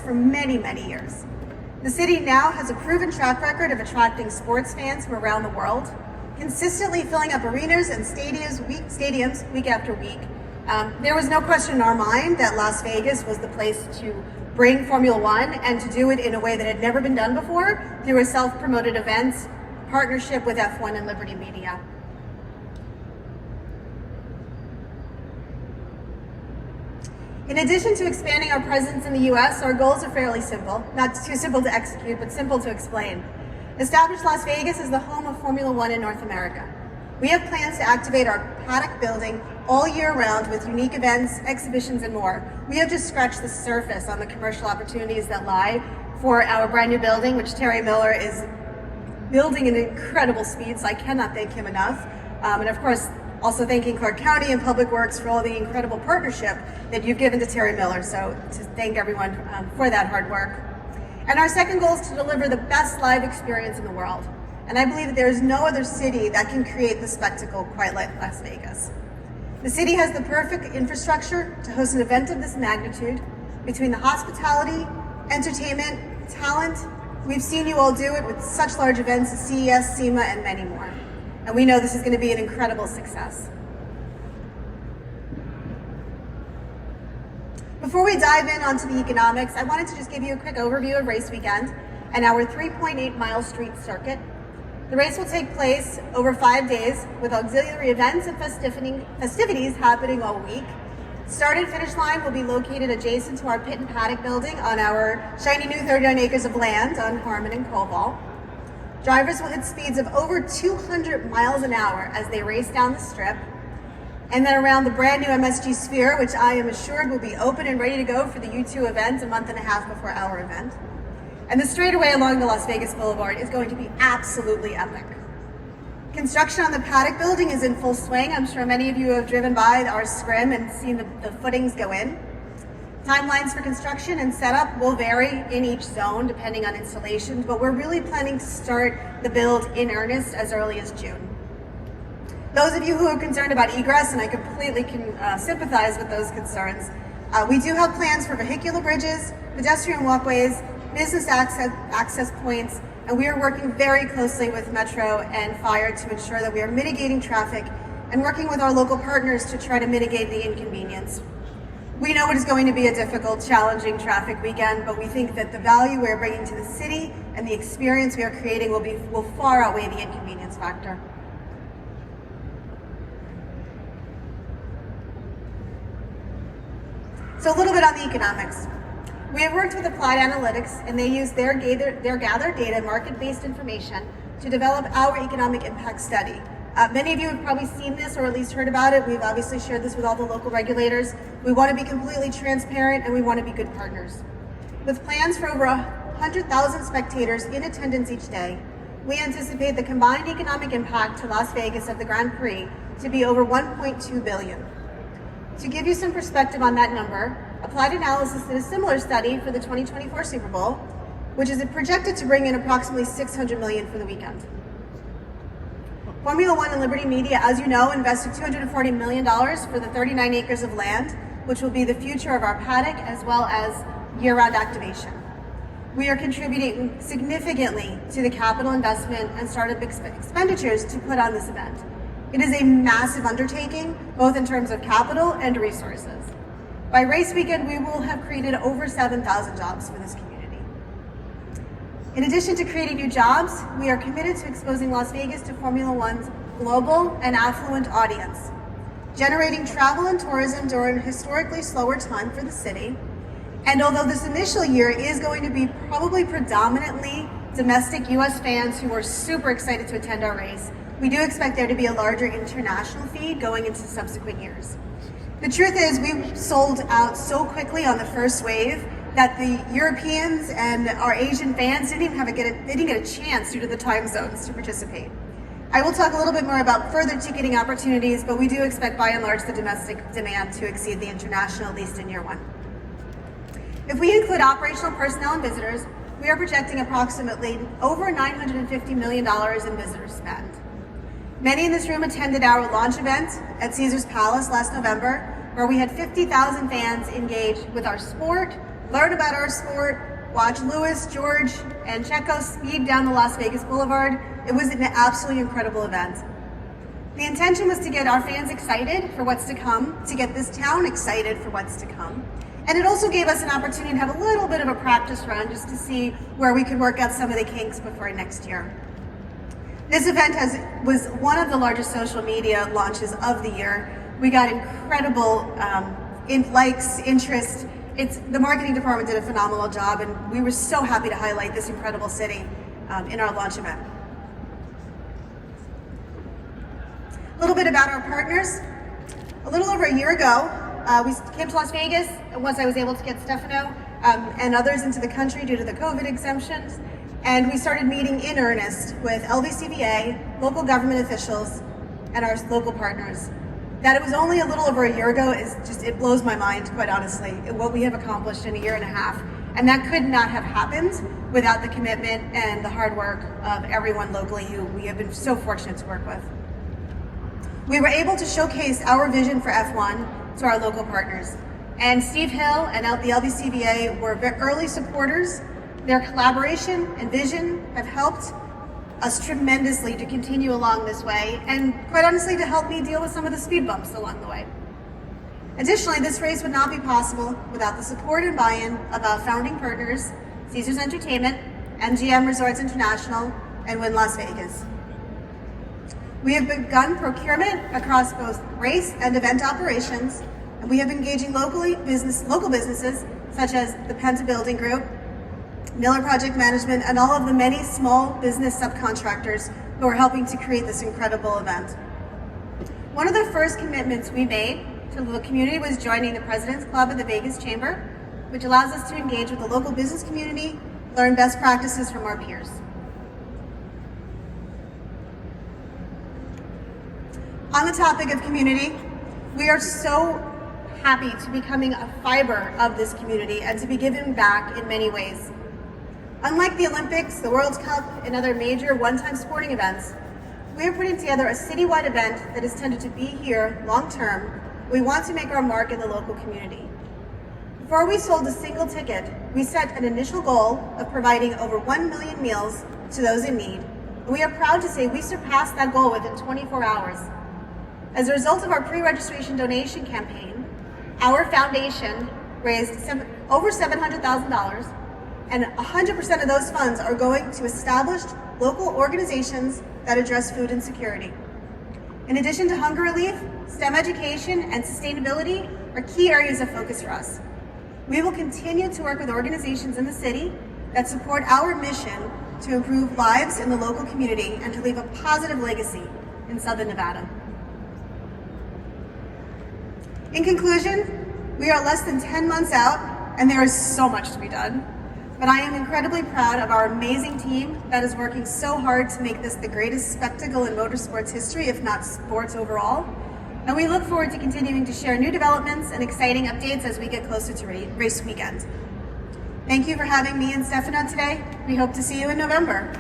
for many, many years. The city now has a proven track record of attracting sports fans from around the world, consistently filling up arenas and stadiums week after week. There was no question in our mind that Las Vegas was the place to bring Formula One and to do it in a way that had never been done before through a self-promoted events partnership with F1 and Liberty Media. In addition to expanding our presence in the US, our goals are fairly simple. Not too simple to execute, but simple to explain. Establish Las Vegas as the home of Formula One in North America. We have plans to activate our paddock building all year round with unique events, exhibitions, and more. We have just scratched the surface on the commercial opportunities that lie for our brand new building, which Terry Miller is building at an incredible speed, so I cannot thank him enough. And of course, also thanking Clark County and Public Works for all the incredible partnership that you've given to Terry Miller. So to thank everyone for that hard work. And our second goal is to deliver the best live experience in the world. And I believe that there is no other city that can create the spectacle quite like Las Vegas. The city has the perfect infrastructure to host an event of this magnitude between the hospitality, entertainment, talent. We've seen you all do it with such large events as CES, SEMA, and many more. And we know this is going to be an incredible success. Before we dive in onto the economics, I wanted to just give you a quick overview of race weekend and our 3.8-mile street circuit. The race will take place over 5 days with auxiliary events and festivities happening all week. Start and finish line will be located adjacent to our pit and paddock building on our shiny new 39 acres of land on Harmon and Koval. Drivers will hit speeds of over 200 miles an hour as they race down the strip. And then around the brand new MSG Sphere, which I am assured will be open and ready to go for the U2 event a month and a half before our event. And the straightaway along the Las Vegas Boulevard is going to be absolutely epic. Construction on the paddock building is in full swing. I'm sure many of you have driven by our scrim and seen the footings go in. Timelines for construction and setup will vary in each zone depending on installations, but we're really planning to start the build in earnest as early as June. Those of you who are concerned about egress, and I completely can sympathize with those concerns, we do have plans for vehicular bridges, pedestrian walkways, business access points, and we are working very closely with Metro and Fire to ensure that we are mitigating traffic and working with our local partners to try to mitigate the inconvenience. We know it is going to be a difficult, challenging traffic weekend, but we think that the value we're bringing to the city and the experience we are creating will far outweigh the inconvenience factor. So a little bit on the economics. We have worked with Applied Analytics, and they use their gathered data, market-based information, to develop our economic impact study. Many of you have probably seen this or at least heard about it. We've obviously shared this with all the local regulators. We want to be completely transparent and we want to be good partners. With plans for over 100,000 spectators in attendance each day, we anticipate the combined economic impact to Las Vegas of the Grand Prix to be over $1.2 billion. To give you some perspective on that number, Applied Analysis did a similar study for the 2024 Super Bowl, which is projected to bring in approximately $600 million for the weekend. Formula One and Liberty Media, as you know, invested $240 million for the 39 acres of land, which will be the future of our paddock as well as year-round activation. We are contributing significantly to the capital investment and startup expenditures to put on this event. It is a massive undertaking, both in terms of capital and resources. By race weekend, we will have created over 7,000 jobs for this community. In addition to creating new jobs, we are committed to exposing Las Vegas to Formula One's global and affluent audience, generating travel and tourism during a historically slower time for the city. And although this initial year is going to be probably predominantly domestic US fans who are super excited to attend our race, we do expect there to be a larger international feed going into subsequent years. The truth is, we sold out so quickly on the first wave that the Europeans and our Asian fans didn't get a chance due to the time zones to participate. I will talk a little bit more about further ticketing opportunities, but we do expect by and large the domestic demand to exceed the international, at least in year one. If we include operational personnel and visitors, we are projecting approximately over $950 million in visitor spend. Many in this room attended our launch event at Caesars Palace last November, where we had 50,000 fans engaged with our sport, learn about our sport, watch Lewis, George, and Checo speed down the Las Vegas Boulevard. It was an absolutely incredible event. The intention was to get our fans excited for what's to come, to get this town excited for what's to come. And it also gave us an opportunity to have a little bit of a practice run just to see where we could work out some of the kinks before next year. This event was one of the largest social media launches of the year. We got incredible likes, interest. The marketing department did a phenomenal job, and we were so happy to highlight this incredible city in our launch event. A little bit about our partners. A little over a year ago, we came to Las Vegas once I was able to get Stefano and others into the country due to the COVID exemptions. And we started meeting in earnest with LVCVA, local government officials, and our local partners. That it was only a little over a year ago it blows my mind, quite honestly, what we have accomplished in a year and a half. And that could not have happened without the commitment and the hard work of everyone locally who we have been so fortunate to work with. We were able to showcase our vision for F1 to our local partners. And Steve Hill and the LVCVA were early supporters. Their collaboration and vision have helped us tremendously to continue along this way, and quite honestly to help me deal with some of the speed bumps along the way. Additionally, this race would not be possible without the support and buy-in of our founding partners, Caesars Entertainment, MGM Resorts International, and Wynn Las Vegas. We have begun procurement across both race and event operations, and we have been engaging local businesses such as the Penta Building Group, Miller Project Management, and all of the many small business subcontractors who are helping to create this incredible event. One of the first commitments we made to the community was joining the President's Club of the Vegas Chamber, which allows us to engage with the local business community, learn best practices from our peers. On the topic of community, we are so happy to be becoming a fiber of this community and to be giving back in many ways. Unlike the Olympics, the World Cup, and other major one-time sporting events, we are putting together a citywide event that is intended to be here long-term. We want to make our mark in the local community. Before we sold a single ticket, we set an initial goal of providing over 1 million meals to those in need. And we are proud to say we surpassed that goal within 24 hours. As a result of our pre-registration donation campaign, our foundation raised over $700,000, and 100% of those funds are going to established local organizations that address food insecurity. In addition to hunger relief, STEM education and sustainability are key areas of focus for us. We will continue to work with organizations in the city that support our mission to improve lives in the local community and to leave a positive legacy in Southern Nevada. In conclusion, we are less than 10 months out, and there is so much to be done. But I am incredibly proud of our amazing team that is working so hard to make this the greatest spectacle in motorsports history, if not sports overall. And we look forward to continuing to share new developments and exciting updates as we get closer to race weekend. Thank you for having me and Stefano today. We hope to see you in November.